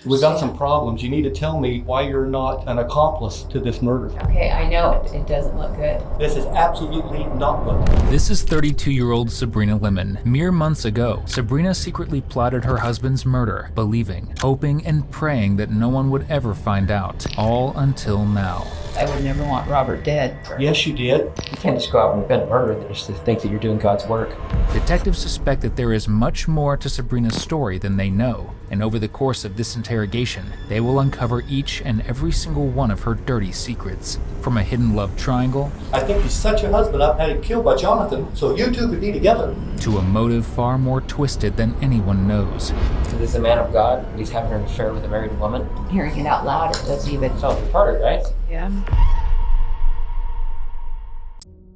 We got some problems. You need to tell me why you're not an accomplice to this murder. Okay, I know it doesn't look good. This is absolutely not good. This is 32-year-old Sabrina Lemon. Mere months ago, Sabrina secretly plotted her husband's murder, believing, hoping, and praying that no one would ever find out, all until now. I would never want Robert dead. Yes, you did. You can't just go out and commit murder just to think that you're doing God's work. Detectives suspect that there is much more to Sabrina's story than they know, and over the course of this interrogation, they will uncover each and every single one of her dirty secrets. From a hidden love triangle, I think he's such a husband. I've had him killed by Jonathan, so you two could be together. to a motive far more twisted than anyone knows. This is a man of God. He's having an affair with a married woman. Hearing it out loud, it doesn't even. Sounds retarded, right? Yeah.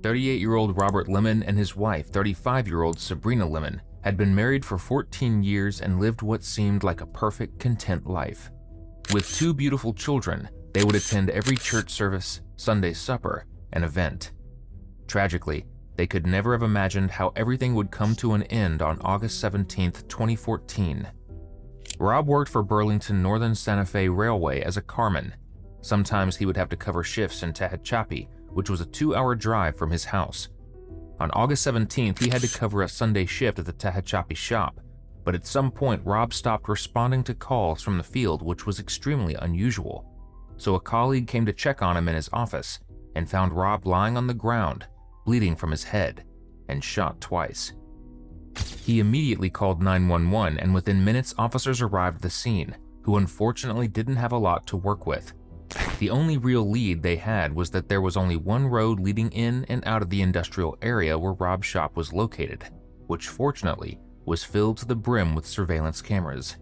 38-year-old Robert Lemon and his wife, 35-year-old Sabrina Lemon, had been married for 14 years and lived what seemed like a perfect, content life. With 2 beautiful children, they would attend every church service, Sunday supper, and event. Tragically, they could never have imagined how everything would come to an end on August 17, 2014. Rob worked for Burlington Northern Santa Fe Railway as a carman. Sometimes he would have to cover shifts in Tehachapi, which was a 2-hour drive from his house. On August 17th, he had to cover a Sunday shift at the Tehachapi shop, but at some point Rob stopped responding to calls from the field, which was extremely unusual. So a colleague came to check on him in his office and found Rob lying on the ground, bleeding from his head, and shot twice. He immediately called 911, and within minutes officers arrived at the scene, who unfortunately didn't have a lot to work with. The only real lead they had was that there was only one road leading in and out of the industrial area where Rob's shop was located, which fortunately was filled to the brim with surveillance cameras.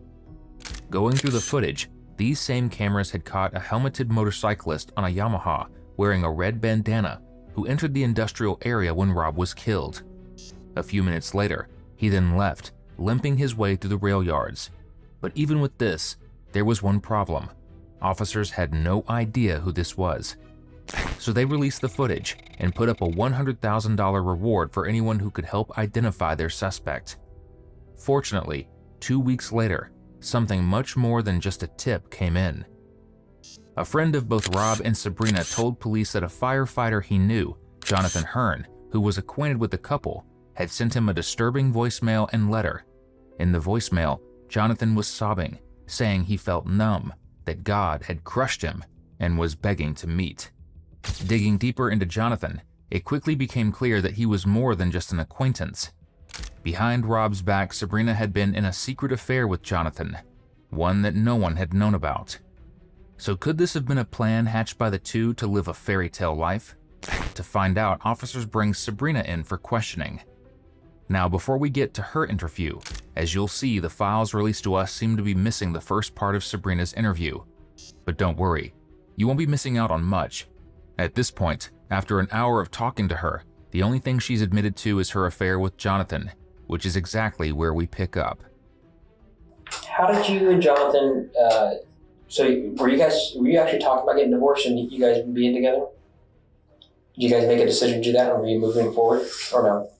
Going through the footage, these same cameras had caught a helmeted motorcyclist on a Yamaha wearing a red bandana who entered the industrial area when Rob was killed. A few minutes later, he then left, limping his way through the rail yards. But even with this, there was one problem. Officers had no idea who this was. So they released the footage and put up a $100,000 reward for anyone who could help identify their suspect. Fortunately, 2 weeks later, something much more than just a tip came in. A friend of both Rob and Sabrina told police that a firefighter he knew, Jonathan Hearn, who was acquainted with the couple, had sent him a disturbing voicemail and letter. In the voicemail, Jonathan was sobbing, saying he felt numb, that God had crushed him, and was begging to meet. Digging deeper into Jonathan, it quickly became clear that he was more than just an acquaintance. Behind Rob's back, Sabrina had been in a secret affair with Jonathan, one that no one had known about. So could this have been a plan hatched by the two to live a fairy tale life? To find out, officers bring Sabrina in for questioning. Now, before we get to her interview, as you'll see, the files released to us seem to be missing the first part of Sabrina's interview. But don't worry, you won't be missing out on much. At this point, after an hour of talking to her, the only thing she's admitted to is her affair with Jonathan, which is exactly where we pick up. How did you and Jonathan, so were you actually talking about getting divorced and you guys being together? Did you guys make a decision to do that, or were you moving forward, or no?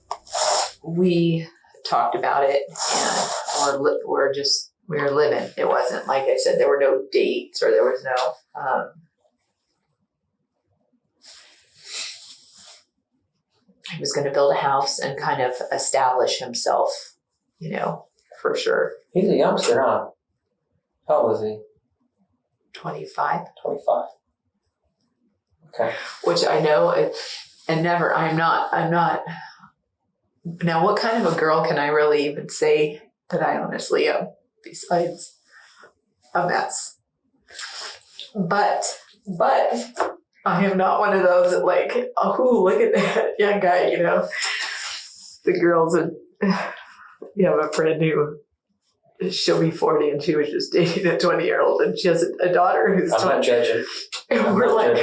We talked about it, and we were living. It wasn't, like I said, there were no dates, or there was no, he was going to build a house and kind of establish himself, for sure. He's a youngster, huh? How old was he? 25. 25. Okay. Which I know, I'm not. Now, what kind of a girl can I really even say that I honestly am, besides a mess? But I am not one of those that like, oh, look at that young guy, The girls and you have a friend who, she'll be 40 and she was just dating a 20-year-old and she has a daughter who's 20. I'm not judging. And we're like,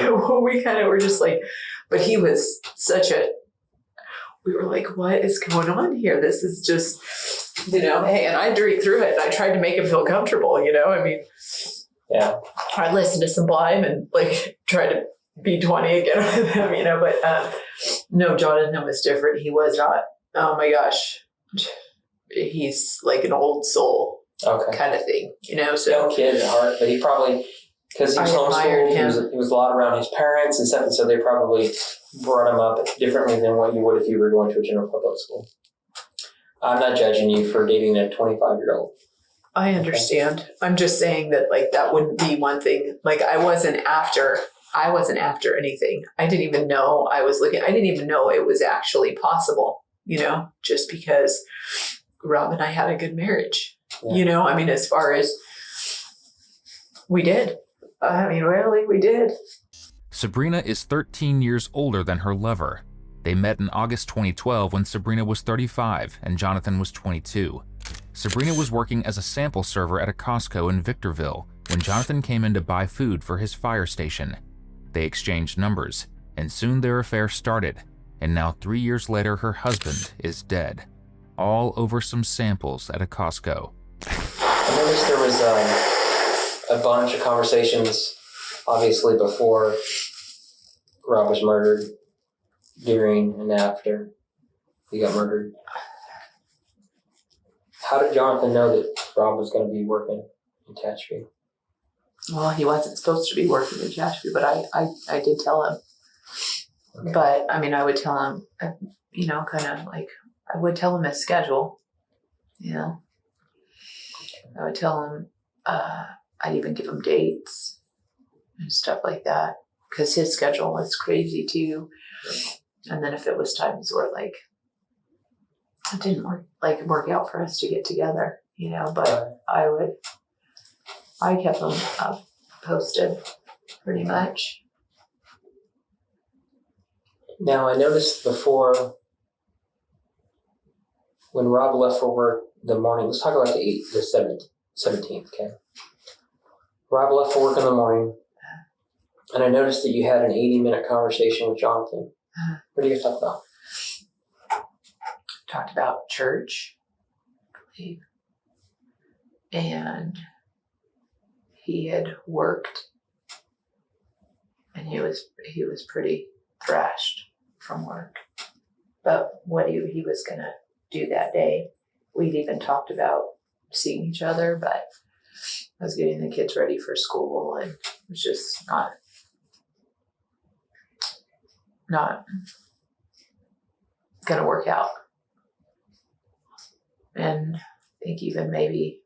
we kind of were just like, but he was we were like, what is going on here? This is just, hey, and I drank through it and I tried to make him feel comfortable, Yeah. I listened to some Sublime and like try to be 20 again with him, but no, Jonathan was different. He was not, oh my gosh, he's like an old soul. Okay. kind of thing, so. Young kid at heart, but he probably, because he was I admired homeschooled, he was a lot around his parents and stuff, and so they probably brought him up differently than what you would if you were going to a general public school. I'm not judging you for dating a 25-year-old. I understand. I'm just saying that that wouldn't be one thing. I wasn't after anything. I didn't even know I didn't even know it was actually possible, just because Rob and I had a good marriage, Yeah. as far as we did. Really, we did. Sabrina is 13 years older than her lover. They met in August 2012 when Sabrina was 35 and Jonathan was 22. Sabrina was working as a sample server at a Costco in Victorville when Jonathan came in to buy food for his fire station. They exchanged numbers, and soon their affair started, and now 3 years later her husband is dead, all over some samples at a Costco. I noticed there was a bunch of conversations, obviously before Rob was murdered, during and after he got murdered. How did Jonathan know that Rob was going to be working in Tehachapi? Well, he wasn't supposed to be working in Tehachapi, but I did tell him. Okay. But I would tell him, I would tell him his schedule. I would tell him, I'd even give him dates and stuff like that, because his schedule was crazy too. And then if it was times where it didn't work out for us to get together, but I kept him posted pretty much. Now, I noticed before, when Rob left for work the morning, let's talk about the 17th, okay? Rob left for work in the morning, and I noticed that you had an 80-minute conversation with Jonathan. What do you guys talk about? Talked about church, I believe. And he had worked, and he was pretty thrashed from work. But what he was gonna do that day, we'd even talked about seeing each other, but I was getting the kids ready for school, and it was just not gonna work out. And I think even maybe,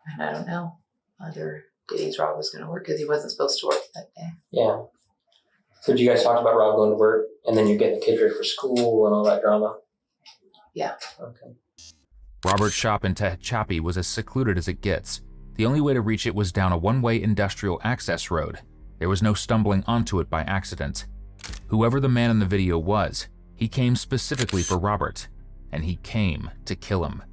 and I don't know, other days Rob was going to work because he wasn't supposed to work that day. Yeah. So did you guys talk about Rob going to work, and then you're getting the kids ready for school and all that drama? Yeah. Okay. Robert's shop in Tehachapi was as secluded as it gets. The only way to reach it was down a one-way industrial access road. There was no stumbling onto it by accident. Whoever the man in the video was, he came specifically for Robert, and he came to kill him.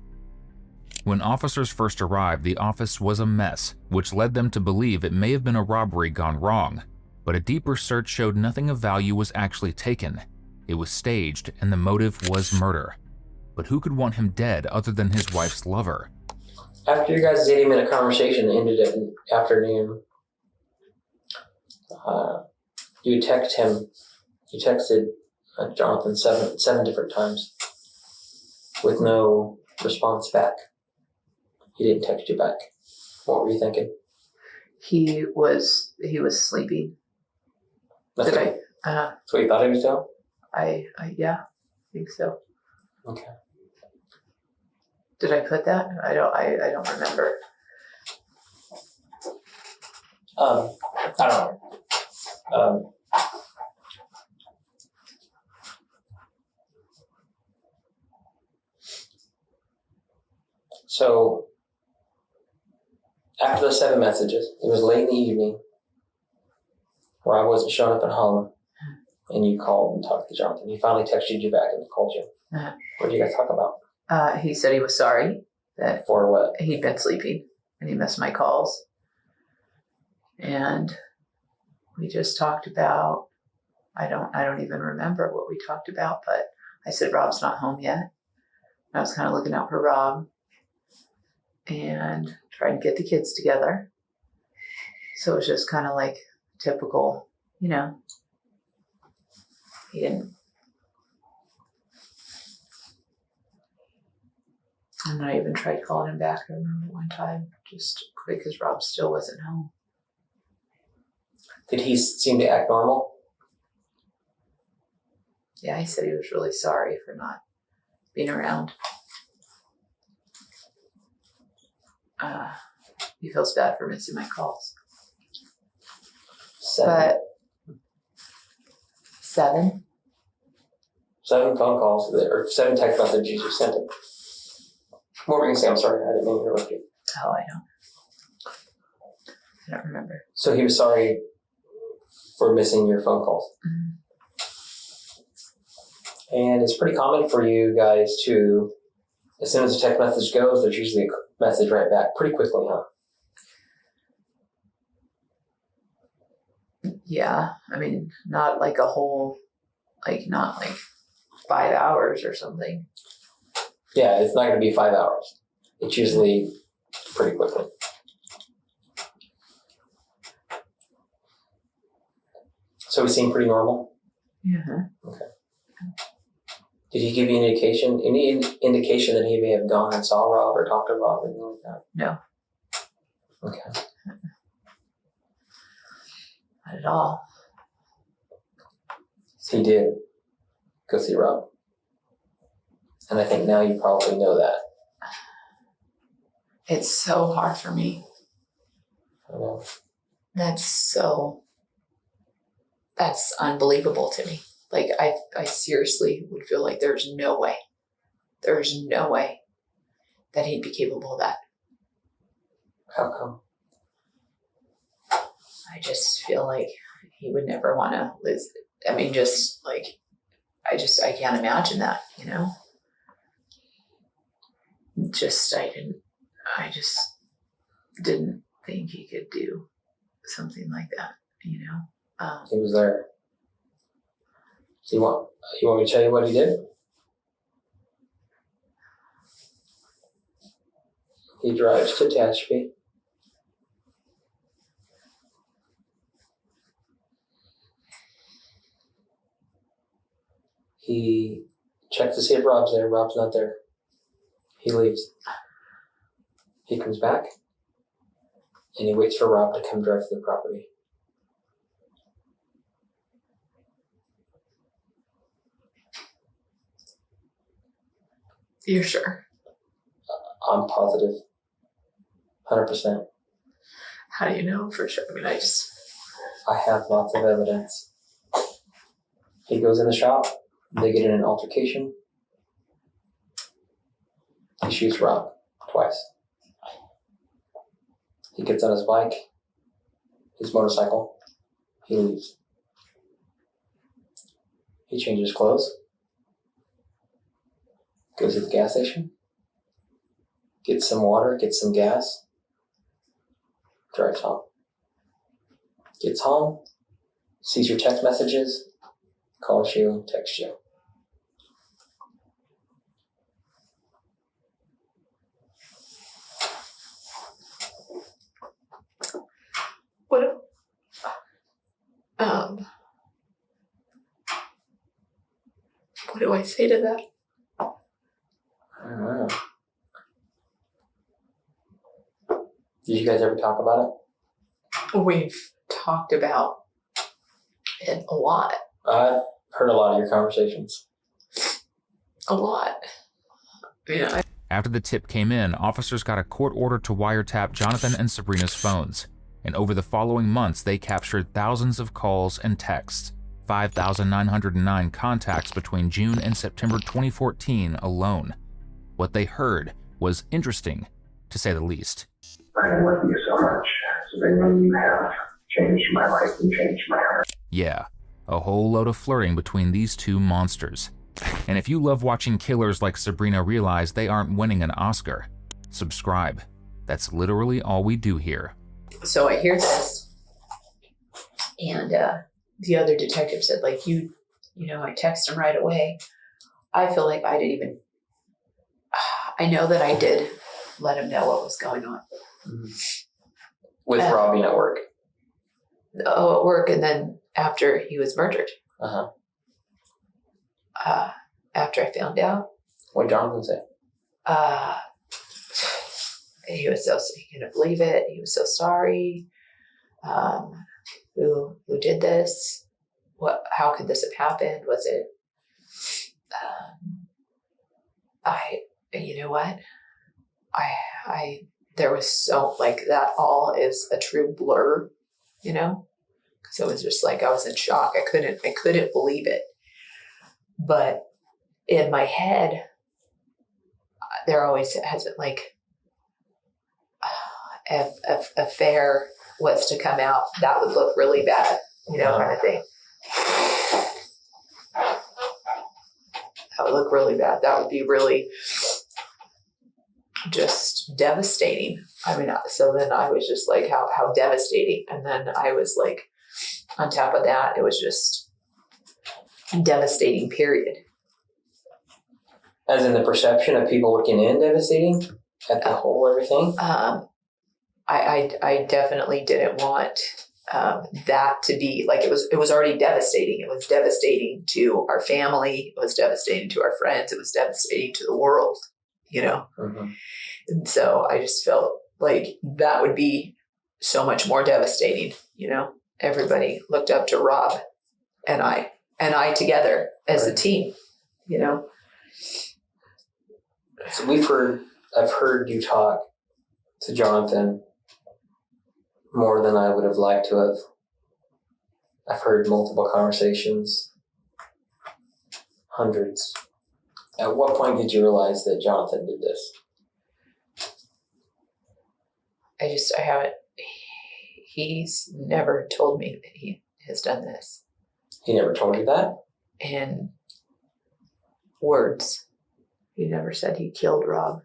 When officers first arrived, the office was a mess, which led them to believe it may have been a robbery gone wrong. But a deeper search showed nothing of value was actually taken. It was staged, and the motive was murder. But who could want him dead other than his wife's lover? After your guys' 80-minute conversation ended at afternoon, you texted Jonathan seven different times with no response back. He didn't text you back. What were you thinking? He was sleeping. That's Did I? That's what you thought he was doing? Yeah, I think so. Okay. Did I put that? I don't remember. I don't know. So after the 7 messages, it was late in the evening, where I wasn't showing up at home, and you called and talked to Jonathan. He finally texted you back and called you. What did you guys talk about? He said he was sorry that For what? he'd been sleeping and he missed my calls. And we just talked about, I don't even remember what we talked about, but I said Rob's not home yet. I was kind of looking out for Rob and trying to get the kids together. So it was just kind of like typical, he didn't. And I even tried calling him back, I remember one time, just because Rob still wasn't home. Did he seem to act normal? Yeah, he said he was really sorry for not being around. He feels bad for missing my calls. 7. But 7? 7 phone calls, or 7 text messages you sent him. What were you going to say? I'm sorry, I didn't mean to interrupt you. Oh, I don't remember. So he was sorry for missing your phone calls. Mm-hmm. And it's pretty common for you guys to, as soon as a text message goes, there's usually a message right back pretty quickly, huh? Yeah, I mean, not like a whole, not like 5 hours or something. Yeah, it's not going to be 5 hours. It's usually pretty quickly. So he seemed pretty normal? Yeah. Okay. Did he give you any indication that he may have gone and saw Rob or talked to Rob or anything like that? No. Okay. Not at all. He did go see Rob. And I think now you probably know that. It's so hard for me. I know. That's unbelievable to me. Like, I seriously would feel like there's no way that he'd be capable of that. How come? I just feel like he would never want to lose. I mean, just like, I can't imagine that, you know? I just didn't think he could do something like that, you know? He was there. So you want me to tell you what he did? He drives to Tehachapi. He checks to see if Rob's there. Rob's not there. He leaves. He comes back, and he waits for Rob to come drive to the property. You're sure? I'm positive. 100%. How do you know for sure? I mean, I have lots of evidence. He goes in the shop. They get in an altercation. He shoots Rob twice. He gets on his bike, his motorcycle. He leaves. He changes clothes. Goes to the gas station. Gets some water, gets some gas. Drives home. Gets home. Sees your text messages. Calls you, texts you. What do I say to that? I don't know. Did you guys ever talk about it? We've talked about it a lot. I've heard a lot of your conversations. A lot. Yeah. After the tip came in, officers got a court order to wiretap Jonathan and Sabrina's phones. And over the following months, they captured thousands of calls and texts, 5,909 contacts between June and September 2014 alone. What they heard was interesting, to say the least. I love you so much, Sabrina. You have changed my life and changed my heart. Yeah, a whole load of flirting between these two monsters. And if you love watching killers like Sabrina realize they aren't winning an Oscar, subscribe. That's literally all we do here. So I hear this, and the other detective said, like, you know, I text him right away. I feel like I didn't even, I know that I did let him know what was going on. Mm-hmm. With Rob being at work. Oh, at work, and then after he was murdered. Uh-huh. After I found out. What did Jonathan say? he couldn't believe it. He was so sorry. Who did this? How could this have happened? Was it, you know what? There was so, like, that all is a true blur, you know? So it was just like, I was in shock. I couldn't believe it. But in my head, there always has been like, if affair was to come out, that would look really bad, you know, kind of thing. That would look really bad. That would be really just devastating. I mean, so then I was just like, how devastating. And then I was like, on top of that, it was just devastating, period. As in the perception of people looking in, devastating at the whole everything? I definitely didn't want that to be like, it was already devastating. It was devastating to our family. It was devastating to our friends. It was devastating to the world, you know? Mm-hmm. And so I just felt like that would be so much more devastating, you know? Everybody looked up to Rob and I together as a team, you know? So I've heard you talk to Jonathan more than I would have liked to have. I've heard multiple conversations, hundreds. At what point did you realize that Jonathan did this? I haven't, he's never told me that he has done this. He never told you that? In words. He never said he killed Rob.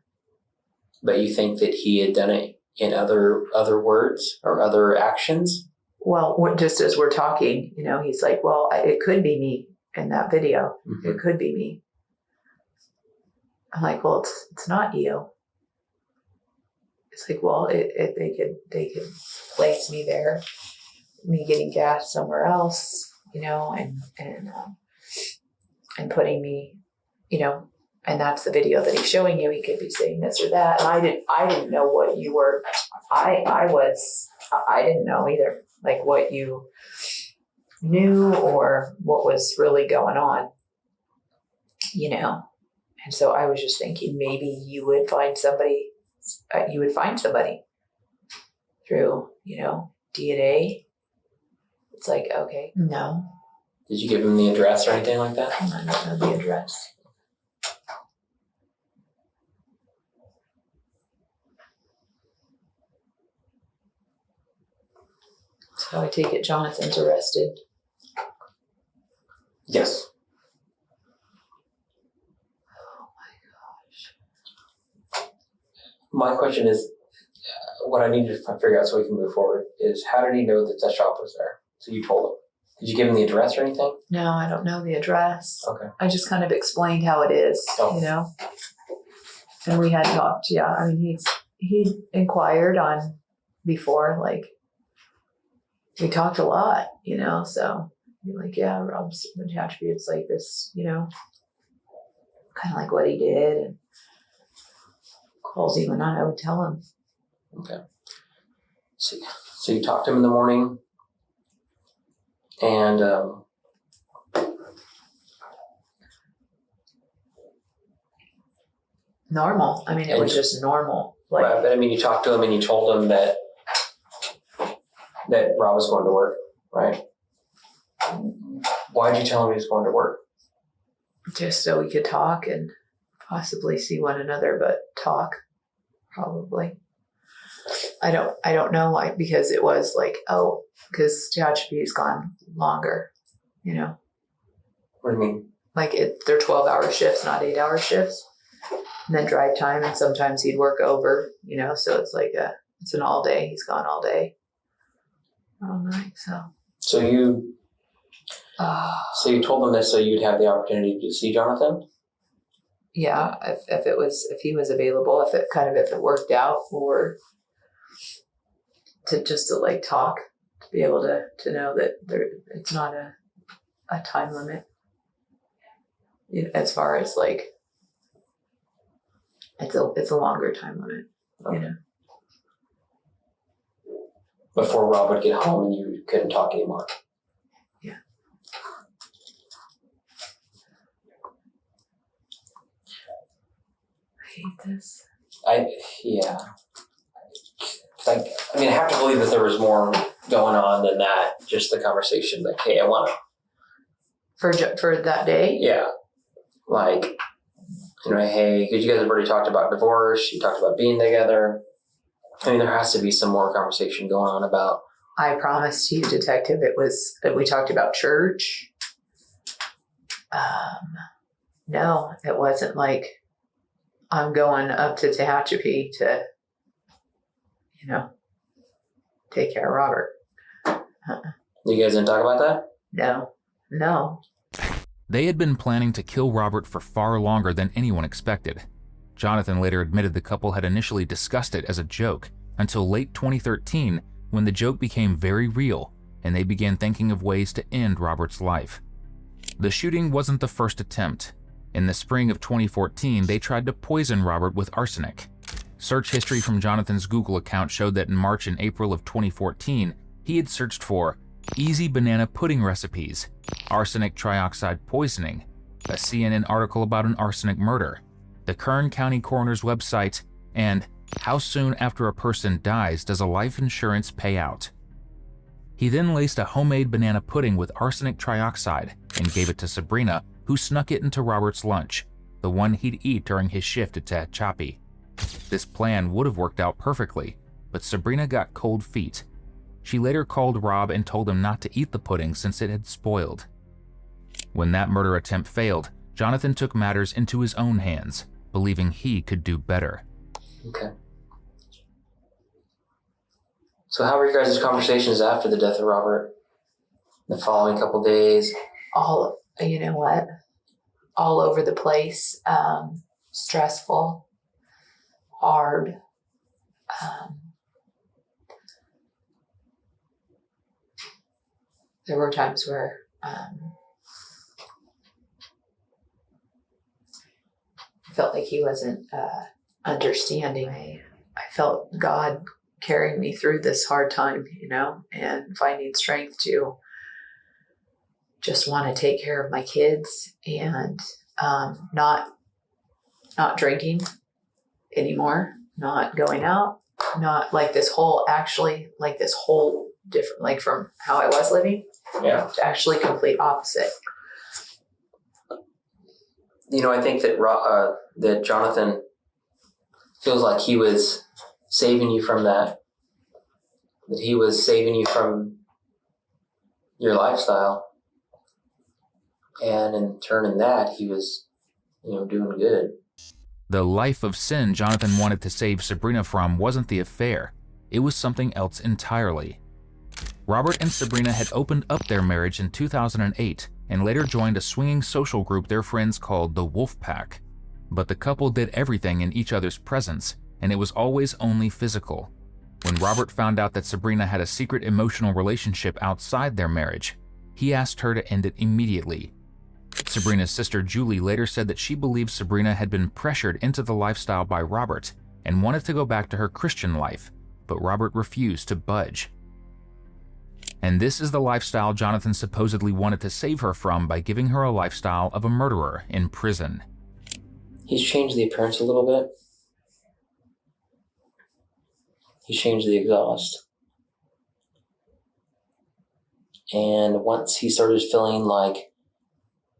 But you think that he had done it in other words or other actions? Well, just as we're talking, you know, he's like, well, it could be me in that video. Mm-hmm. It could be me. I'm like, well, it's not you. It's like, well, they could place me there, me getting gas somewhere else, you know, and putting me, you know, and that's the video that he's showing you. He could be saying this or that. And I didn't know what you were. I didn't know either, like what you knew or what was really going on, you know. And so I was just thinking maybe you would find somebody. You would find somebody through, you know, DNA. It's like, okay, no. Did you give him the address or anything like that? I don't know the address. So I take it Jonathan's arrested. Yes. Oh my gosh. My question is, what I need to figure out so we can move forward is, how did he know that the shop was there? So you told him. Did you give him the address or anything? No, I don't know the address. Okay. I just kind of explained how it is, you know. And we had talked, yeah. I mean, he inquired on before, like, we talked a lot, you know, so you're like, yeah, Rob's attributes like this, you know, kind of like what he did, and calls him and I would tell him. Okay. So you talked to him in the morning, and normal. I mean, it was just normal. Like, right, but I mean, you talked to him and you told him that Rob was going to work, right? Why did you tell him he was going to work? just so we could talk and possibly see one another, but talk, probably. I don't know why, because it was like, oh, because Tehachapi's gone longer, you know. What do you mean? Like they're 12-hour shifts, not 8-hour shifts. And then drive time, and sometimes he'd work over, you know, so it's like it's an all day. He's gone all day. All night, so. So you told him this so you'd have the opportunity to see Jonathan? Yeah, if he was available, if it worked out, or to like talk, to be able to know that it's not a time limit, as far as like it's a longer time limit, you know. before Rob would get home and you couldn't talk anymore. Yeah. I hate this. Yeah. Like, I mean, I have to believe that there was more going on than that. Just the conversation, like, hey, I want to. For that day? Yeah. Like, you know, hey, because you guys have already talked about divorce. You talked about being together. I mean, there has to be some more conversation going on about. I promised you, Detective, we talked about church. No, it wasn't like I'm going up to Tehachapi to, take care of Robert. You guys didn't talk about that? No. They had been planning to kill Robert for far longer than anyone expected. Jonathan later admitted the couple had initially discussed it as a joke until late 2013 when the joke became very real and they began thinking of ways to end Robert's life. The shooting wasn't the first attempt. In the spring of 2014, they tried to poison Robert with arsenic. Search history from Jonathan's Google account showed that in March and April of 2014, he had searched for easy banana pudding recipes, arsenic trioxide poisoning, a CNN article about an arsenic murder, the Kern County Coroner's website, and how soon after a person dies does a life insurance pay out. He then laced a homemade banana pudding with arsenic trioxide and gave it to Sabrina, who snuck it into Robert's lunch, the one he'd eat during his shift at Tehachapi. This plan would have worked out perfectly, but Sabrina got cold feet. She later called Rob and told him not to eat the pudding since it had spoiled. When that murder attempt failed, Jonathan took matters into his own hands, believing he could do better. Okay. So how were your guys' conversations after the death of Robert? The following couple days? All over the place. Stressful, hard. There were times where I felt like he wasn't understanding. I felt God carrying me through this hard time, and finding strength to just want to take care of my kids and not drinking anymore, not going out, not like this whole different, like from how I was living. Yeah. To actually complete opposite. I think that that Jonathan feels like he was saving you from that he was saving you from your lifestyle. And in turn in that, he was, doing good. The life of sin Jonathan wanted to save Sabrina from wasn't the affair. It was something else entirely. Robert and Sabrina had opened up their marriage in 2008 and later joined a swinging social group their friends called the Wolf Pack. But the couple did everything in each other's presence, and it was always only physical. When Robert found out that Sabrina had a secret emotional relationship outside their marriage, he asked her to end it immediately. Sabrina's sister Julie later said that she believed Sabrina had been pressured into the lifestyle by Robert and wanted to go back to her Christian life, but Robert refused to budge. And this is the lifestyle Jonathan supposedly wanted to save her from by giving her a lifestyle of a murderer in prison. He's changed the appearance a little bit. He's changed the exhaust. And once he started feeling like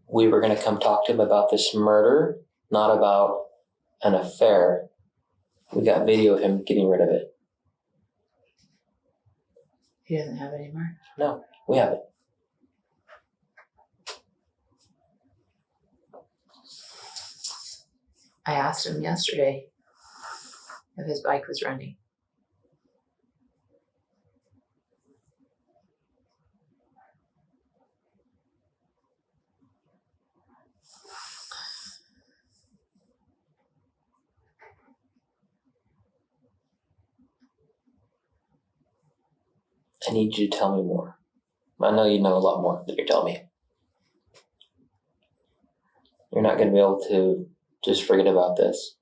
we were going to come talk to him about this murder, not about an affair, we got video of him getting rid of it. He doesn't have it anymore? No, we have it. I asked him yesterday if his bike was running. I need you to tell me more. I know you know a lot more than you're telling me. You're not going to be able to just forget about this.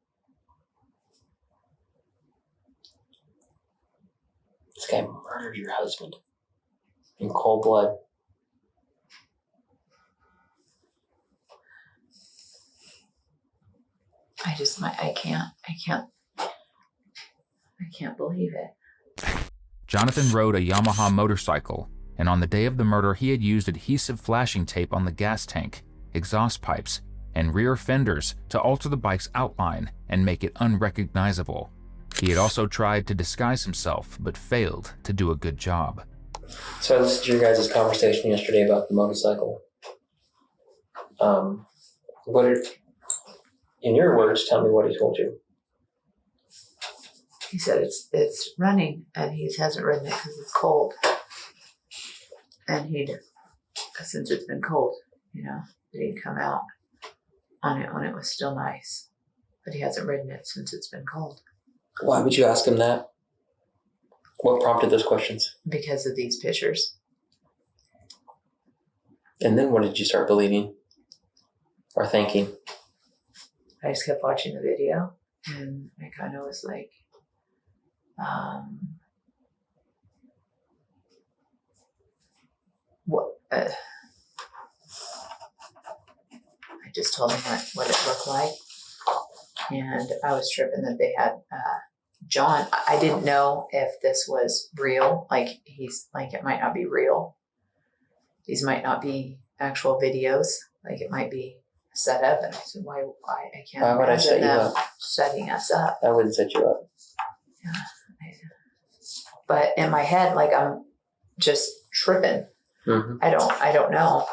It's guy murdered your husband in cold blood. I can't believe it. Jonathan rode a Yamaha motorcycle, and on the day of the murder, he had used adhesive flashing tape on the gas tank, exhaust pipes, and rear fenders to alter the bike's outline and make it unrecognizable. He had also tried to disguise himself, but failed to do a good job. So I listened to your guys' conversation yesterday about the motorcycle. In your words, tell me what he told you. He said it's running, and he hasn't ridden it because it's cold. And since it's been cold, he'd come out on it when it was still nice. But he hasn't ridden it since it's been cold. Why would you ask him that? What prompted those questions? Because of these pictures. And then what did you start believing or thinking? I just kept watching the video, and I kind of was like, I just told him what it looked like, and I was tripping that they had John. I didn't know if this was real. It might not be real. These might not be actual videos. It might be set up. And I said, why I can't. Why would I set you up? Setting us up. I wouldn't set you up. Yeah. But in my head, I'm just tripping. Mm-hmm. I don't know.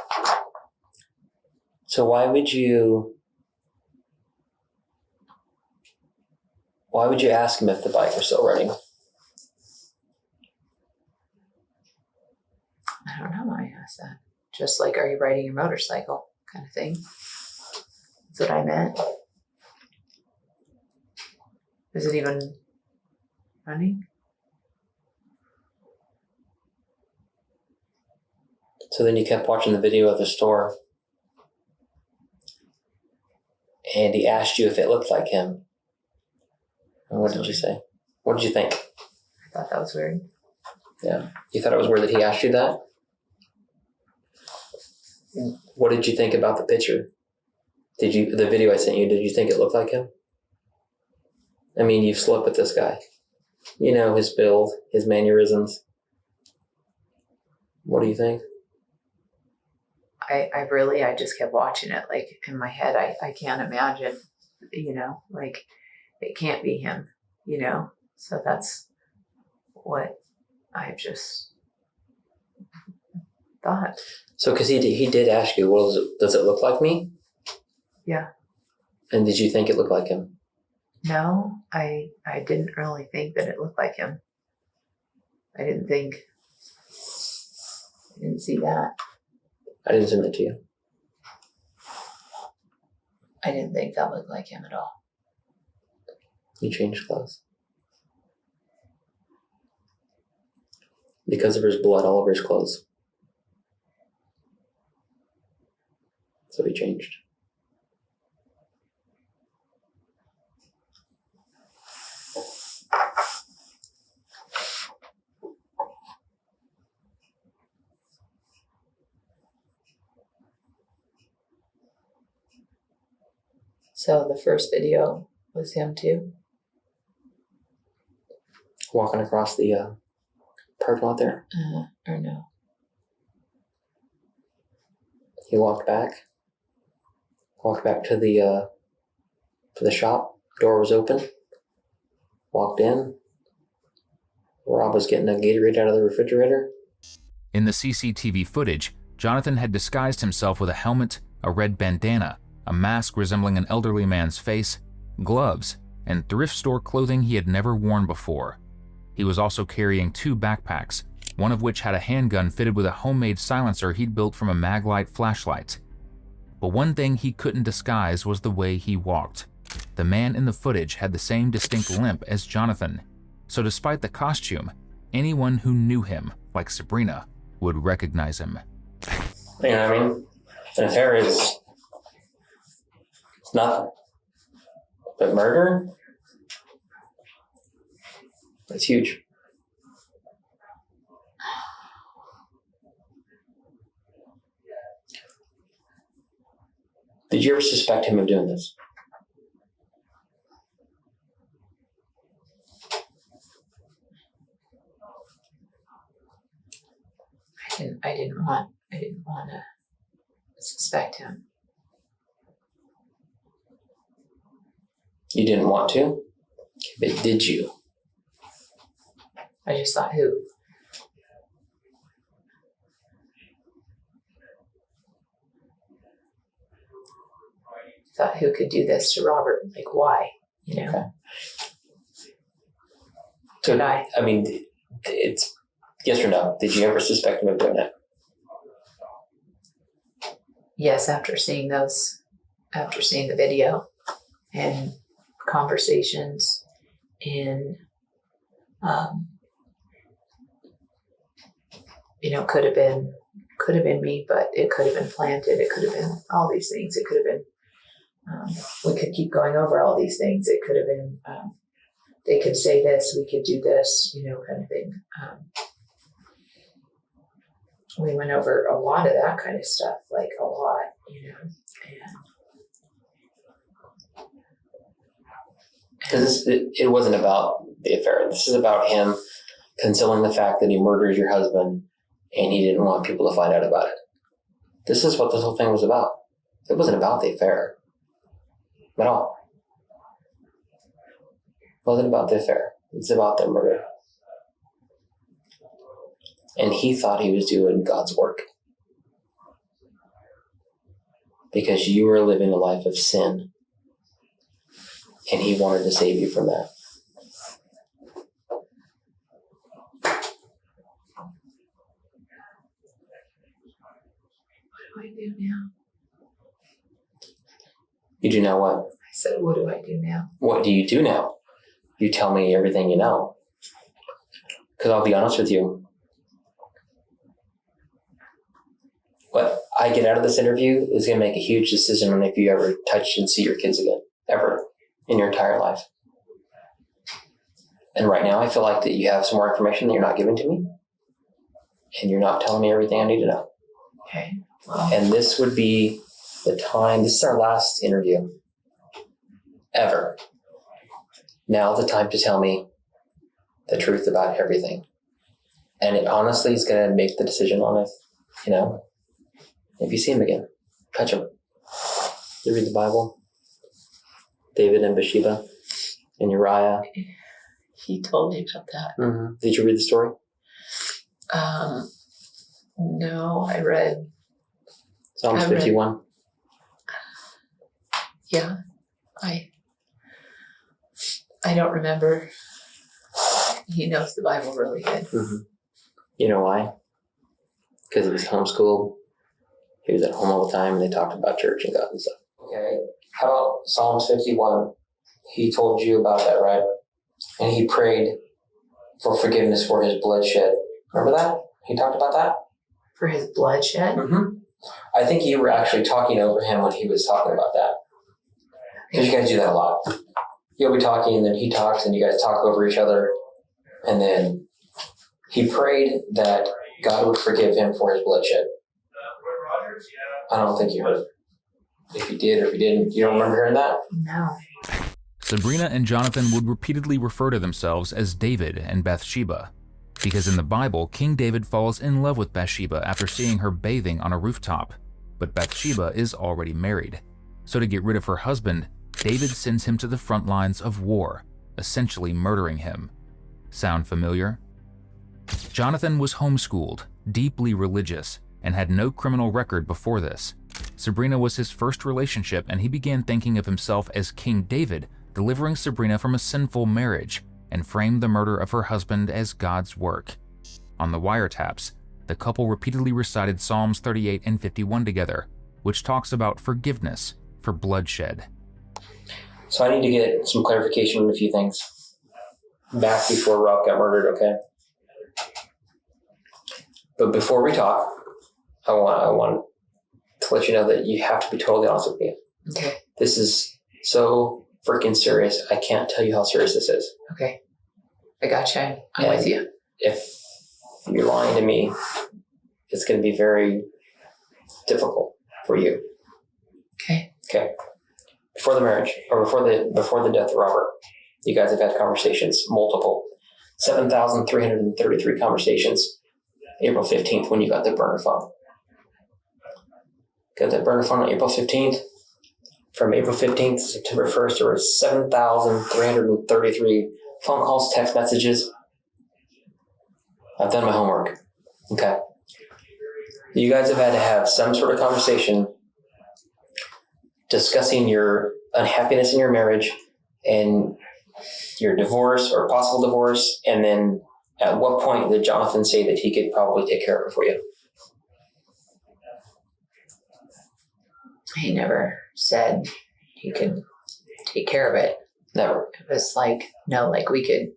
So why would you ask him if the bike was still running? I don't know why I asked that. Just are you riding your motorcycle kind of thing. That's what I meant. Is it even running? So then you kept watching the video of the store, and he asked you if it looked like him. And what did you say? What did you think? I thought that was weird. Yeah. You thought it was weird that he asked you that? What did you think about the picture? The video I sent you, did you think it looked like him? I mean, you've slept with this guy. You know his build, his mannerisms. What do you think? I just kept watching it. In my head, I can't imagine, it can't be him, So that's what I just thought. So, because he did ask you, does it look like me? Yeah. And did you think it looked like him? No, I didn't really think that it looked like him. I didn't see that. I didn't send it to you. I didn't think that looked like him at all. You changed clothes. Because of his blood all over his clothes. So he changed. So the first video was him too? Walking across the parking lot there. Or no? He walked back to the shop. Door was open. Walked in. Rob was getting a Gatorade out of the refrigerator. In the CCTV footage, Jonathan had disguised himself with a helmet, a red bandana, a mask resembling an elderly man's face, gloves, and thrift store clothing he had never worn before. He was also carrying 2 backpacks, one of which had a handgun fitted with a homemade silencer he'd built from a Maglite flashlight. But one thing he couldn't disguise was the way he walked. The man in the footage had the same distinct limp as Jonathan, so despite the costume, anyone who knew him, like Sabrina, would recognize him. You know what I mean? An affair is nothing. But murder? That's huge. Did you ever suspect him of doing this? I didn't want to suspect him. You didn't want to? But did you? I just thought, who? Thought, who could do this to Robert? Like, why? You know? Okay. So, Did I? I mean, it's yes or no. Did you ever suspect him of doing that? Yes, after seeing the video and conversations and, could have been me, but it could have been planted. It could have been all these things. It could have been, we could keep going over all these things. It could have been, they could say this, we could do this, kind of thing. We went over a lot of that kind of stuff, like a lot, and Because it wasn't about the affair. This is about him concealing the fact that he murdered your husband and he didn't want people to find out about it. This is what this whole thing was about. It wasn't about the affair at all. It wasn't about the affair. It's about the murder. And he thought he was doing God's work. Because you were living a life of sin. And he wanted to save you from that. what do I do now? You do know what? I said, what do I do now? What do you do now? You tell me everything you know. Because I'll be honest with you. What I get out of this interview is going to make a huge decision on if you ever touch and see your kids again. Ever. In your entire life. And right now I feel like that you have some more information that you're not giving to me. And you're not telling me everything I need to know. Okay. Well, And this would be the time. This is our last interview. Ever. Now the time to tell me the truth about everything. And it honestly is going to make the decision on if you see him again. Touch him. You read the Bible. David and Bathsheba and Uriah. he told me about that. Mm-hmm. Did you read the story? No, I read. Psalms 51. Yeah, I don't remember. He knows the Bible really good. Mm-hmm. You know why? Because he was homeschooled. He was at home all the time, and they talked about church and God and stuff. Okay. How about Psalms 51? He told you about that, right? And he prayed for forgiveness for his bloodshed. Remember that? He talked about that? For his bloodshed? Mm-hmm. I think you were actually talking over him when he was talking about that. Because you guys do that a lot. You'll be talking, and then he talks, and you guys talk over each other. And then he prayed that God would forgive him for his bloodshed. I don't think you heard. If you did or if you didn't, you don't remember hearing that? No. Sabrina and Jonathan would repeatedly refer to themselves as David and Bathsheba, because in the Bible, King David falls in love with Bathsheba after seeing her bathing on a rooftop, but Bathsheba is already married. So to get rid of her husband, David sends him to the front lines of war, essentially murdering him. Sound familiar? Jonathan was homeschooled, deeply religious, and had no criminal record before this. Sabrina was his first relationship, and he began thinking of himself as King David, delivering Sabrina from a sinful marriage, and framed the murder of her husband as God's work. On the wiretaps, the couple repeatedly recited Psalms 38 and 51 together, which talks about forgiveness for bloodshed. So I need to get some clarification on a few things. Back before Rob got murdered, okay? But before we talk, I want to let you know that you have to be totally honest with me. Okay. This is so freaking serious. I can't tell you how serious this is. Okay. I gotcha. I'm with you. If you're lying to me, it's going to be very difficult for you. Okay. Okay. Before the marriage, or before the death of Robert, you guys have had conversations, multiple, 7,333 conversations. April 15th, when you got the burner phone. Got that burner phone on April 15th. From April 15th to September 1st, there were 7,333 phone calls, text messages. I've done my homework. Okay. You guys have had to have some sort of conversation discussing your unhappiness in your marriage and your divorce or possible divorce. And then at what point did Jonathan say that he could probably take care of it for you? He never said he could take care of it. Never. It was like, no, like we could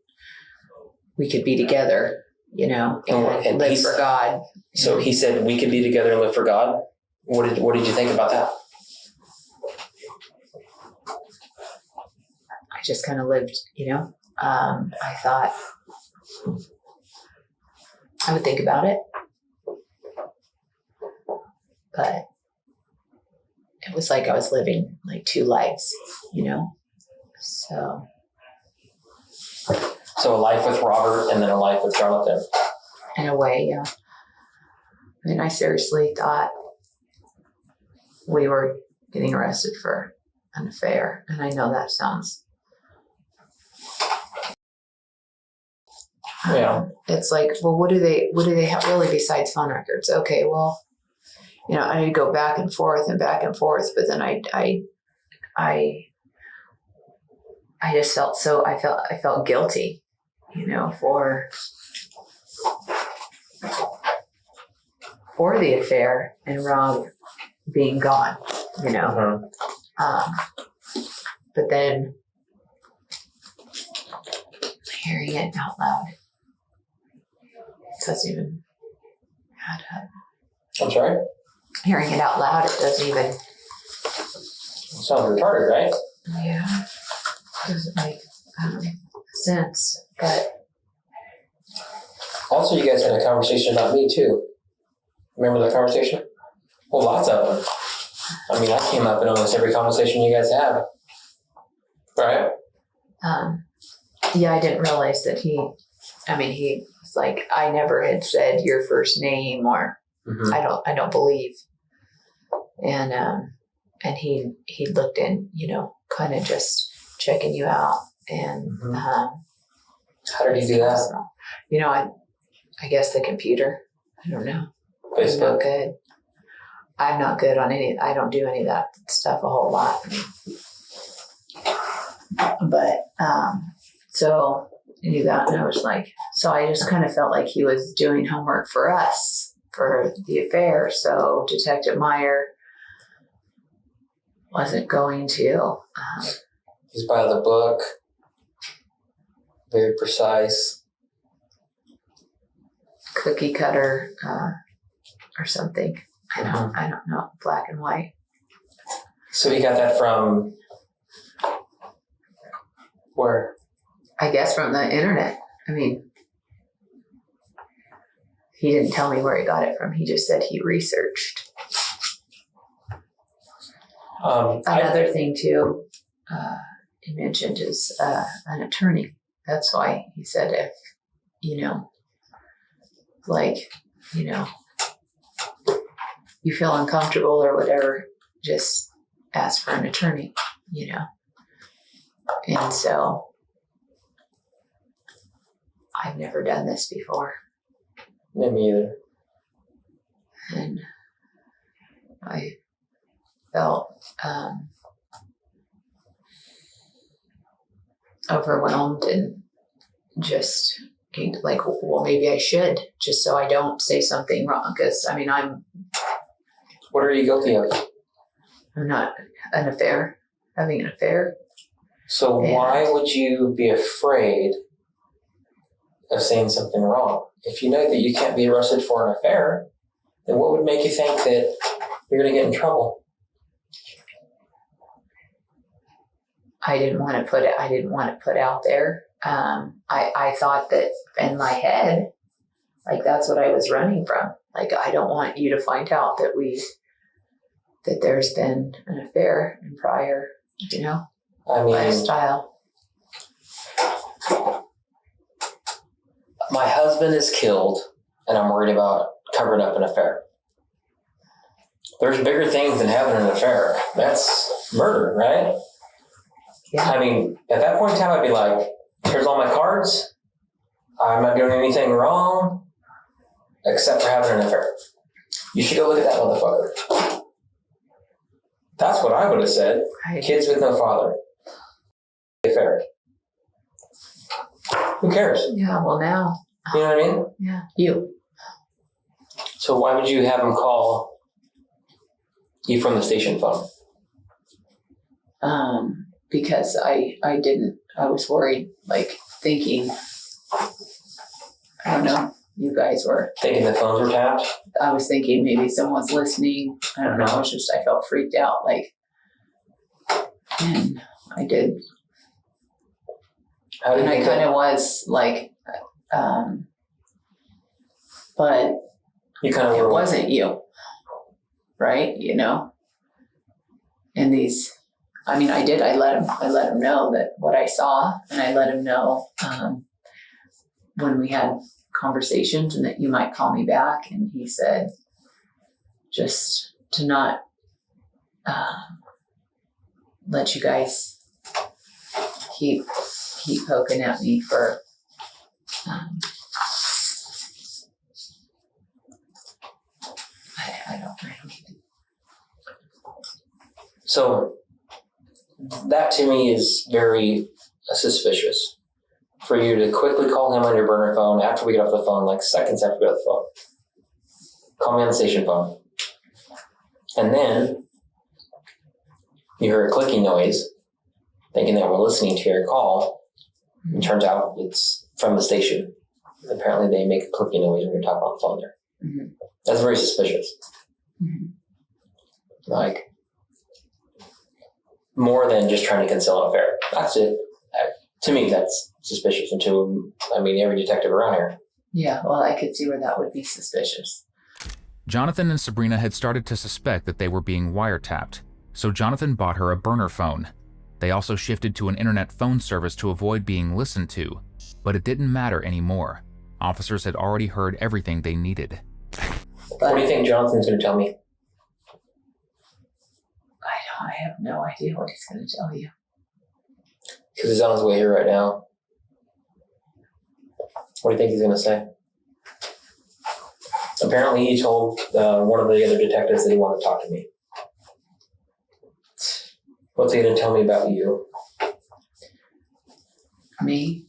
be together, you know, and live for God. So he said we could be together and live for God. What did you think about that? I just kind of lived, you know. I thought I would think about it, but it was like I was living like two lives, you know. So a life with Robert and then a life with Jonathan. in a way, yeah. I mean, I seriously thought we were getting arrested for an affair, and I know that sounds. Yeah. It's like, well, what do they have really besides phone records? Okay, well, you know, I need to go back and forth, but then I just felt I felt guilty, you know, for the affair and Rob being gone, you know. But then hearing it out loud doesn't even add up. I'm sorry? Hearing it out loud, it doesn't even. Sounds retarded, right? Yeah. Doesn't make sense. But Also, you guys had a conversation about me too. Remember that conversation? Well, lots of them. I mean, I came up in almost every conversation you guys have. Right? yeah, I didn't realize that he was like, I never had said your first name or I don't believe. And he looked in, you know, kind of just checking you out. And how did he do that? So, you know, I guess the computer. I don't know. Facebook. I'm not good. I'm not good on I don't do any of that stuff a whole lot. But so I knew that, and I was like, so I just kind of felt like he was doing homework for us for the affair. So Detective Meyer wasn't going to. He's by the book, very precise, cookie cutter or something. I don't know, black and white. So he got that from where? I guess from the internet. I mean, he didn't tell me where he got it from. He just said he researched. Another thing too, he mentioned is an attorney. That's why he said if, you know, like, you know, you feel uncomfortable or whatever, just ask for an attorney, you know. And so I've never done this before. Me either. And I felt overwhelmed and just like, well, maybe I should, just so I don't say something wrong. Because, I mean, What are you guilty of? I'm not having an affair. So why would you be afraid of saying something wrong? If you know that you can't be arrested for an affair, then what would make you think that you're going to get in trouble? I didn't want to put it out there. I thought that in my head, like that's what I was running from. Like, I don't want you to find out that that there's been an affair in prior, I mean, lifestyle. my husband is killed, and I'm worried about covering up an affair. There's bigger things than having an affair. That's murder, right? Yeah. I mean, at that point in time, I'd be like, here's all my cards. I'm not doing anything wrong except for having an affair. You should go look at that motherfucker. That's what I would have said. Right. Kids with no father. Affair. Who cares? Yeah, well now. You know what I mean? Yeah. You. So why would you have him call you from the station phone? Because I was worried, like thinking, I don't know, you guys were, Thinking the phones were tapped? I was thinking maybe someone's listening. I don't know. I felt freaked out. Like, and I did. How did And you I think kind that? of was like, but You kind of it were. wasn't you, right? And these, I mean, I let him know that what I saw, and I let him know, when we had conversations and that you might call me back. And he said, just to not, let you guys keep poking at me for, I don't even. So that to me is very suspicious. For you to quickly call him on your burner phone after we get off the phone, like seconds after we get off the phone. Call me on the station phone. And then you hear a clicking noise, thinking that we're listening to your call. It turns out it's from the station. Apparently they make a clicking noise when you're talking on the phone there. Mm-hmm. That's very suspicious. Mm-hmm. Like, more than just trying to conceal an affair. That's it. To me, that's suspicious. And to, every detective around here. Yeah, well, I could see where that would be suspicious. Jonathan and Sabrina had started to suspect that they were being wiretapped, so Jonathan bought her a burner phone. They also shifted to an internet phone service to avoid being listened to, but it didn't matter anymore. Officers had already heard everything they needed. What do you think Jonathan's going to tell me? I have no idea what he's going to tell you. Because he's on his way here right now. What do you think he's going to say? Apparently he told one of the other detectives that he wanted to talk to me. What's he going to tell me about you? Me?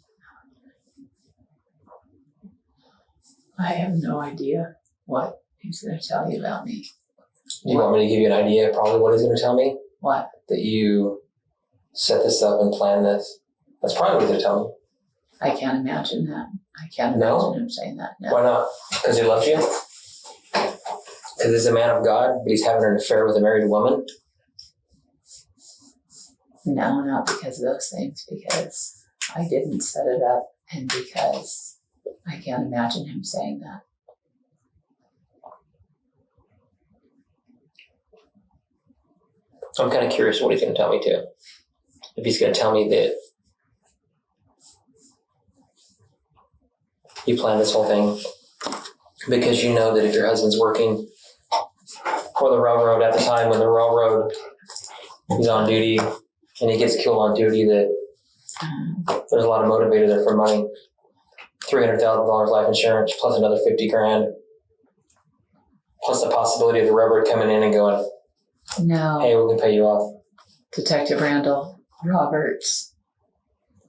I have no idea what he's going to tell you about me. Do you want me to give you an idea of probably what he's going to tell me? What? That you set this up and planned this? That's probably what he's going to tell me. I can't imagine that. I can't No? imagine him saying that. No. Why not? Because he loves you? Because he's a man of God, but he's having an affair with a married woman? No, not because of those things, because I didn't set it up, and because I can't imagine him saying that. I'm kind of curious what he's going to tell me too. If he's going to tell me that you planned this whole thing because you know that if your husband's working for the railroad at the time when the railroad is on duty and he gets killed on duty, that there's a lot of motivator there for money. $300,000 life insurance plus another $50,000, plus the possibility of the railroad coming in and going, No. hey, we can pay you off. Detective Randall Roberts,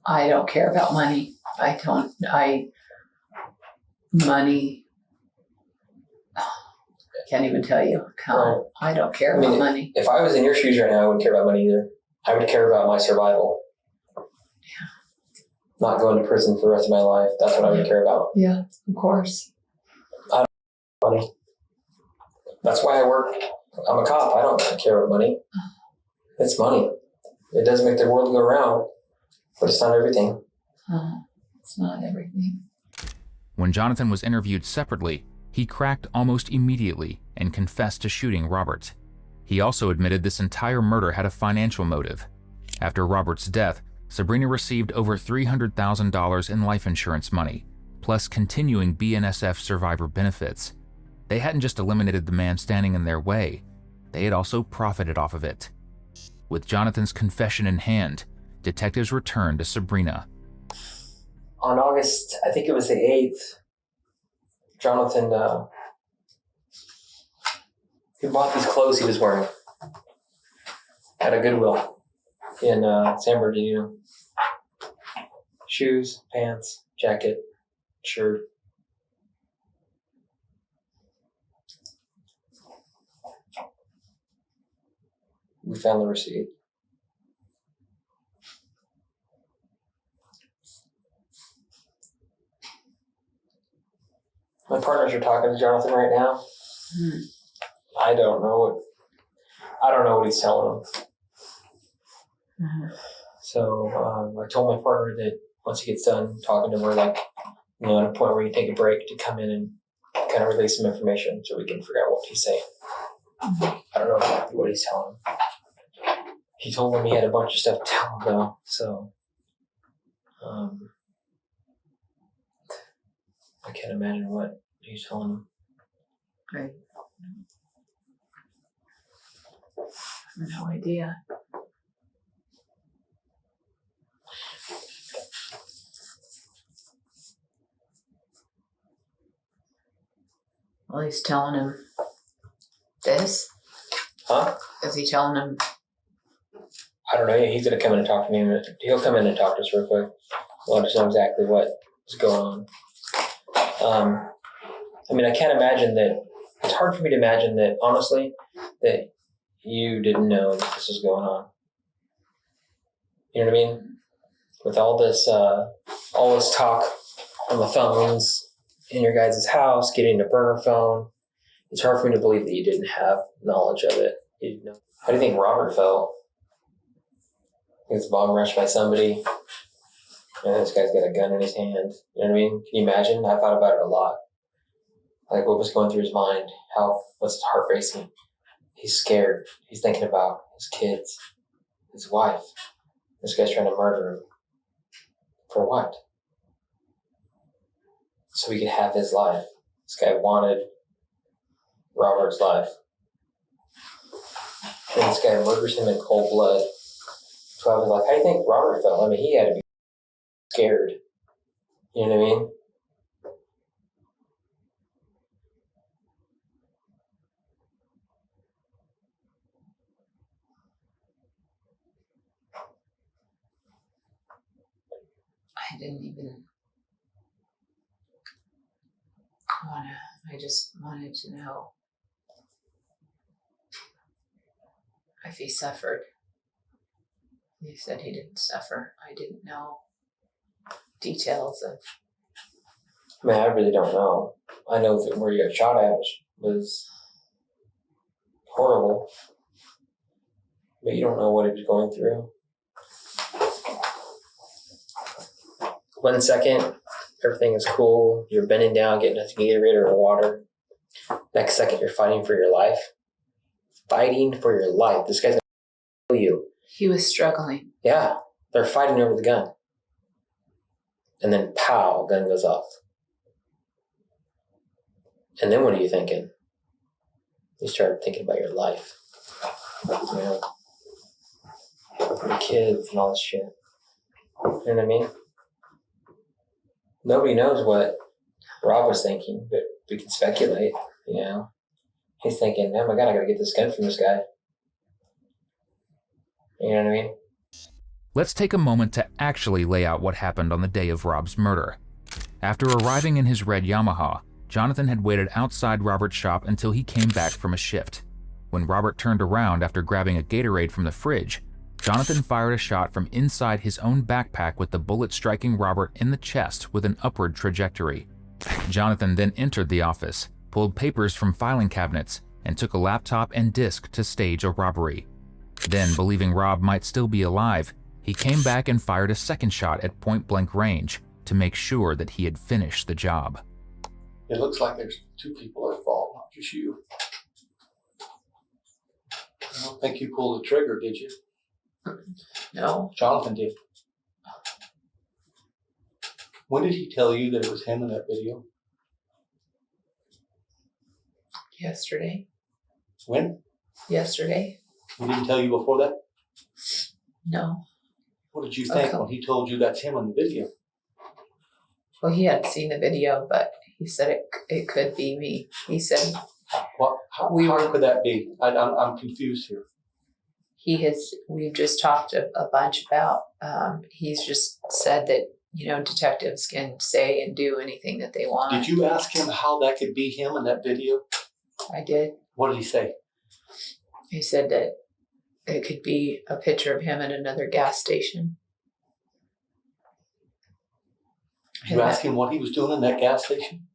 I don't care about money. Money, I can't even tell you how. I don't care about money. If I was in your shoes right now, I wouldn't care about money either. I would care about my survival. Yeah. Not going to prison for the rest of my life. That's what I would care about. Yeah, of course. Money. That's why I work. I'm a cop. I don't care about money. It's money. It does make the world go round, but it's not everything. It's not everything. When Jonathan was interviewed separately, he cracked almost immediately and confessed to shooting Robert. He also admitted this entire murder had a financial motive. After Robert's death, Sabrina received over $300,000 in life insurance money, plus continuing BNSF survivor benefits. They hadn't just eliminated the man standing in their way, they had also profited off of it. With Jonathan's confession in hand, detectives returned to Sabrina. On August, I think it was the 8th, Jonathan, he bought these clothes he was wearing at a Goodwill in San Bernardino. Shoes, pants, jacket, shirt. We found the receipt. My partners are talking to Jonathan right now. I don't know what he's telling them. So I told my partner that once he gets done talking to her, like, at a point where you take a break, to come in and kind of release some information so we can figure out what he's saying. I don't know exactly what he's telling them. He told them he had a bunch of stuff to tell them though, so I can't imagine what he's telling them. Right. No idea. Well, he's telling him this? Huh? Is he telling him? I don't know. He's going to come in and talk to me. He'll come in and talk to us real quick. We'll just know exactly what is going on. I mean, I can't imagine that. It's hard for me to imagine that, honestly, that you didn't know that this was going on. You know what I mean? With all this talk on the phones in your guys' house, getting a burner phone, it's hard for me to believe that you didn't have knowledge of it. You didn't know. How do you think Robert felt? He was bomb rushed by somebody, and this guy's got a gun in his hand. You know what I mean? Can you imagine? I thought about it a lot. Like, what was going through his mind? What's his heart racing? He's scared. He's thinking about his kids, his wife. This guy's trying to murder him. For what? So he could have his life. This guy wanted Robert's life. And this guy murders him in cold blood. So I was like, how do you think Robert felt? I mean, he had to be scared. You know what I mean? I didn't even I just wanted to know if he suffered. You said he didn't suffer. I didn't know details of. I mean, I really don't know. I know that where you got shot at was horrible. But you don't know what he was going through. 1 second, everything is cool. You're bending down, getting a Gatorade or water. Next second, you're fighting for your life. Fighting for your life. This guy's gonna kill you. He was struggling. Yeah, they're fighting over the gun. And then pow, gun goes off. And then what are you thinking? You start thinking about your life. You know, your kids and all this shit. You know what I mean? Nobody knows what Rob was thinking, but we can speculate, you know. He's thinking, oh my God, I gotta get this gun from this guy. You know what I mean? Let's take a moment to actually lay out what happened on the day of Rob's murder. After arriving in his red Yamaha, Jonathan had waited outside Robert's shop until he came back from a shift. When Robert turned around after grabbing a Gatorade from the fridge, Jonathan fired a shot from inside his own backpack with the bullet striking Robert in the chest with an upward trajectory. Jonathan then entered the office, pulled papers from filing cabinets, and took a laptop and disk to stage a robbery. Then, believing Rob might still be alive, he came back and fired a second shot at point-blank range to make sure that he had finished the job. It looks like there's two people at fault, not just you. think you pulled the trigger, did you? No. Jonathan did. When did he tell you that it was him in that video? Yesterday. When? Yesterday. He didn't tell you before that? No. What did you think when he told you that's him in the video? Well, he hadn't seen the video, but he said it could be me. He said How could that be? I'm confused here. we've just talked a bunch about, he's just said that, detectives can say and do anything that they want. Did you ask him how that could be him in that video? I did. What did he say? He said that it could be a picture of him at another gas station. Did you ask him what he was doing in that gas station?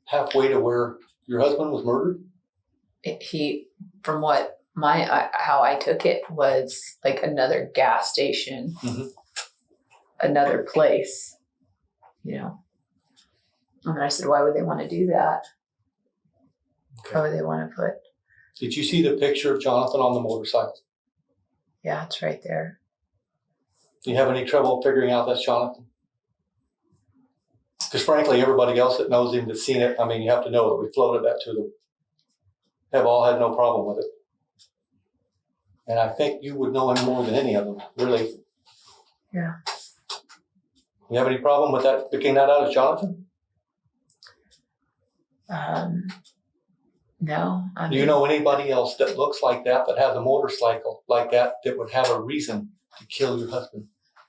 Halfway to where your husband was murdered? From what how I took it was like another gas station, another place, And I said, why would they want to do that? Okay. Why would they want to put? Did you see the picture of Jonathan on the motorcycle? Yeah, it's right there. Do you have any trouble figuring out that's Jonathan? Because frankly, everybody else that knows him that's seen it, you have to know that we floated that to them. Have all had no problem with it. And I think you would know him more than any of them, really. Yeah. You have any problem with that, picking that out as Jonathan? No. Do you know anybody else that looks like that has a motorcycle like that would have a reason to kill your husband?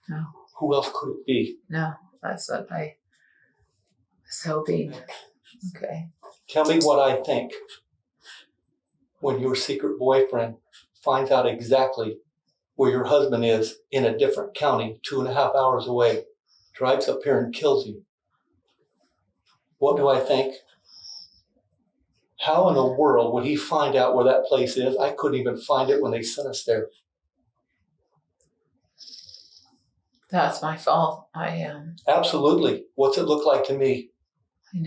No. Who else could it be? No, that's what I was hoping. Okay. Tell me what I think. When your secret boyfriend finds out exactly where your husband is in a different county, 2.5 hours away, drives up here and kills you. What do I think? How in the world would he find out where that place is? I couldn't even find it when they sent us there. That's my fault. Absolutely. What's it look like to me? I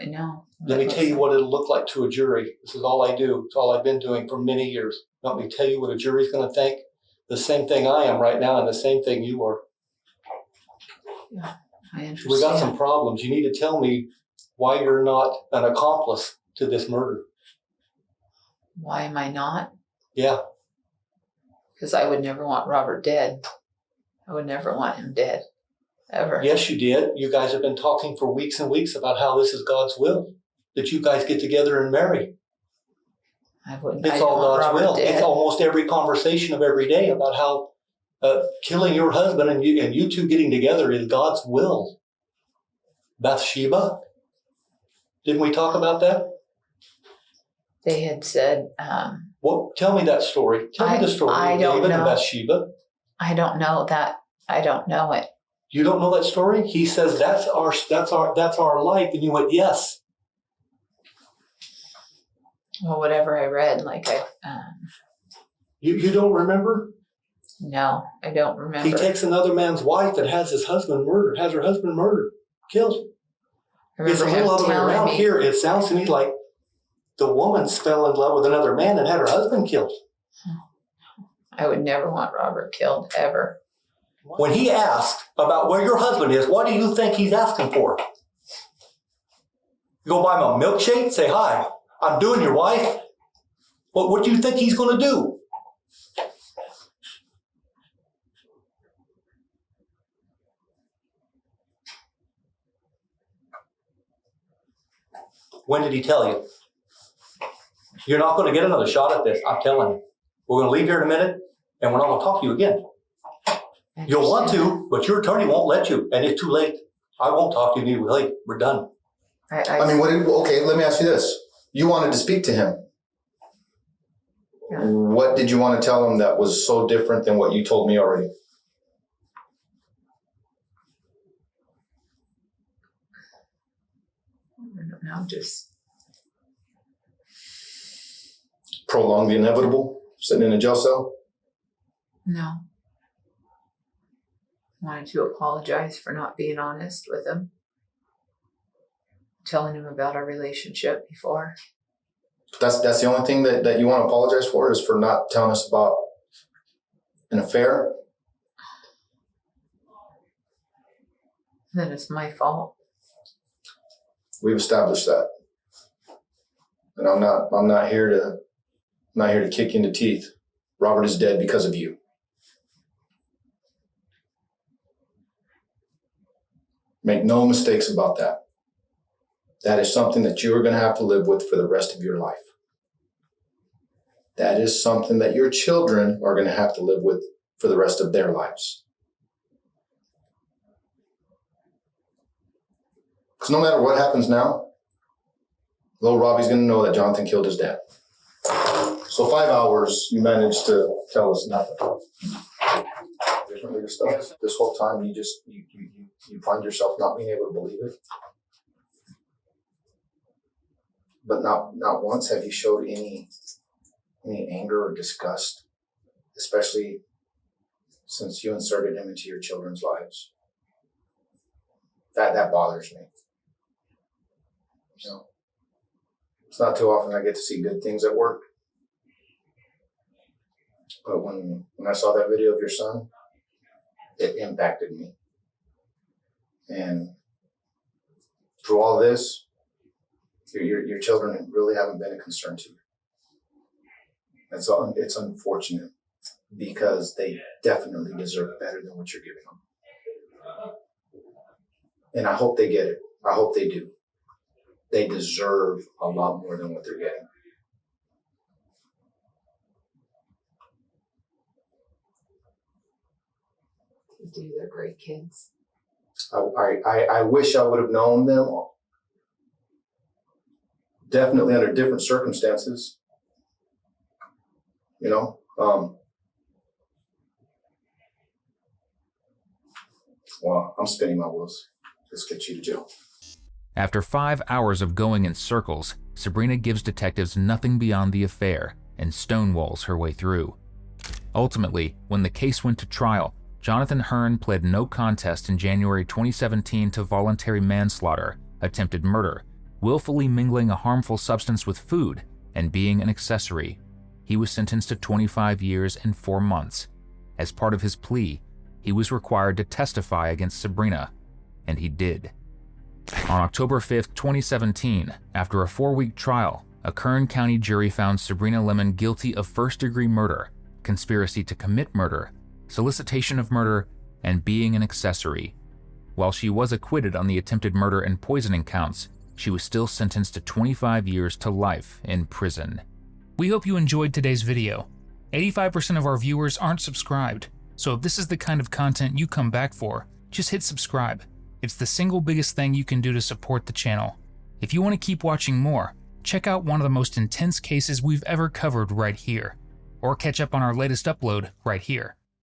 know. Let me tell you what it'll look like to a jury. This is all I do. It's all I've been doing for many years. Let me tell you what a jury's going to think. The same thing I am right now and the same thing you are. Yeah, I understand. We got some problems. You need to tell me why you're not an accomplice to this murder. Why am I not? Yeah. Because I would never want Robert dead. I would never want him dead. Ever. Yes, you did. You guys have been talking for weeks and weeks about how this is God's will, that you guys get together and marry. It's all God's will. Dead. It's almost every conversation of every day about how killing your husband and you two getting together is God's will. Bathsheba? Didn't we talk about that? They had said... Well, tell me that story. Tell me the story of David and Bathsheba. I don't know that. I don't know it. You don't know that story? He says, that's our life. And you went, yes. Well, whatever I read, You don't remember? No, I don't remember. He takes another man's wife and has her husband murdered, killed. It's a little other way around here. It sounds to me like the woman fell in love with another man and had her husband killed. I would never want Robert killed, ever. When he asked about where your husband is, what do you think he's asking for? You go buy him a milkshake, say, hi, I'm doing your wife. What do you think he's going to do? When did he tell you? You're not going to get another shot at this, I'm telling you. We're going to leave here in a minute, and we're not going to talk to you again. You'll want to, but your attorney won't let you, and it's too late. I won't talk to you late. We're done. Okay, let me ask you this. You wanted to speak to him. Yeah. What did you want to tell him that was so different than what you told me already? I don't know, just... Prolong the inevitable? Sitting in a jail cell? No. Wanted to apologize for not being honest with him. Telling him about our relationship before. That's the only thing that you want to apologize for, is for not telling us about an affair? Then it's my fault. We've established that. And I'm not here to kick you in the teeth. Robert is dead because of you. Make no mistakes about that. That is something that you are going to have to live with for the rest of your life. That is something that your children are going to have to live with for the rest of their lives. Because no matter what happens now, little Robbie's going to know that Jonathan killed his dad. So 5 hours, you managed to tell us nothing. Different bigger stuff. This whole time, you find yourself not being able to believe it. But not once have you showed any anger or disgust, especially since you inserted him into your children's lives. That bothers me. You know, it's not too often I get to see good things at work. But when I saw that video of your son, it impacted me. And through all this, your children really haven't been a concern to you. It's unfortunate, because they definitely deserve better than what you're giving them. And I hope they get it. I hope they do. They deserve a lot more than what they're getting. Dude, they're great kids. I wish I would have known them all. Definitely under different circumstances. You know, well, I'm spinning my wheels. Let's get you to jail. After 5 hours of going in circles, Sabrina gives detectives nothing beyond the affair and stonewalls her way through. Ultimately, when the case went to trial, Jonathan Hearn pled no contest in January 2017 to voluntary manslaughter, attempted murder, willfully mingling a harmful substance with food, and being an accessory. He was sentenced to 25 years and 4 months. As part of his plea, he was required to testify against Sabrina, and he did. On October 5, 2017, after a 4-week trial, a Kern County jury found Sabrina Lemon guilty of first-degree murder, conspiracy to commit murder, solicitation of murder, and being an accessory. While she was acquitted on the attempted murder and poisoning counts, she was still sentenced to 25 years to life in prison. We hope you enjoyed today's video. 85% of our viewers aren't subscribed, so if this is the kind of content you come back for, just hit subscribe. It's the single biggest thing you can do to support the channel. If you want to keep watching more, check out one of the most intense cases we've ever covered right here, or catch up on our latest upload right here.